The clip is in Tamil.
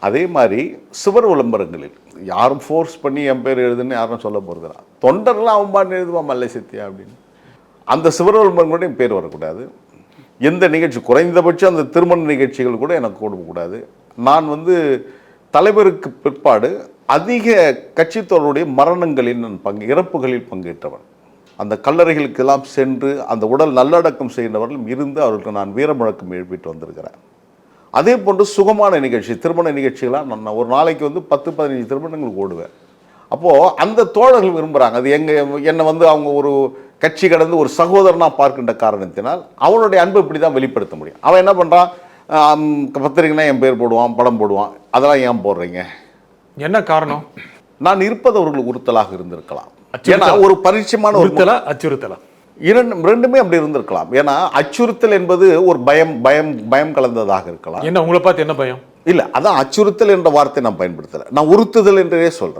அதே மாதிரி சுவர் விளம்பரங்களில் யாரும் ஃபோர்ஸ் பண்ணி என் பேர் எழுதுன்னு யாரும் சொல்ல போகிறதில்ல. தொண்டர்லாம் அவன் பாட்டு எழுதுவான் மல்லை சத்யா அப்படின்னு. அந்த சுவர் விளம்பரங்களோட என் பேர் வரக்கூடாது. எந்த நிகழ்ச்சி குறைந்தபட்சம் அந்த திருமண நிகழ்ச்சிகள் கூட எனக்கு கொடுக்கக்கூடாது. நான் தலைவருக்கு பிற்பாடு அதிக கட்சித்தோருடைய மரணங்களில் நான் இறப்புகளில் பங்கேற்றவன். அந்த கல்லறைகளுக்கெல்லாம் சென்று அந்த உடல் நல்லடக்கம் செய்கிறவர்களும் இருந்து அவர்களுக்கு நான் வீர முழக்கம் எழுப்பிட்டு வந்திருக்கிறேன். அதே போன்று சுகமான நிகழ்ச்சி திருமண நிகழ்ச்சிகளாக நான் ஒரு நாளைக்கு 10-15 திருமணங்களுக்கு ஓடுவேன். அப்போது அந்த தோழர்கள் விரும்புகிறாங்க. அது என்னை அவங்க ஒரு கட்சி கடந்து ஒரு சகோதரனாக பார்க்கின்ற காரணத்தினால் அவனுடைய அன்பை இப்படி தான் வெளிப்படுத்த முடியும். அவன் என்ன பண்ணுறான், பத்திரிக்கைனா என் பேர் போடுவான், படம் போடுவான். அதெல்லாம் ஏன் போடுறீங்க? என்ன காரணம்? நான் இருப்பது அவர்களுக்கு உறுத்தலாக இருந்திருக்கலாம். ஏன்னா ஒரு பரிச்சயமான அச்சுறுத்தலா ரெண்டுமே அப்படி இருந்திருக்கலாம். ஏன்னா அச்சுறுத்தல் என்பது ஒரு பயம் கலந்ததாக இருக்கலாம். என்ன உங்களை பார்த்து என்ன பயம்? இல்லை, அதான் அச்சுறுத்தல் என்ற வார்த்தை நான் பயன்படுத்தலை, நான் உறுத்துதல் என்றே சொல்கிறேன்.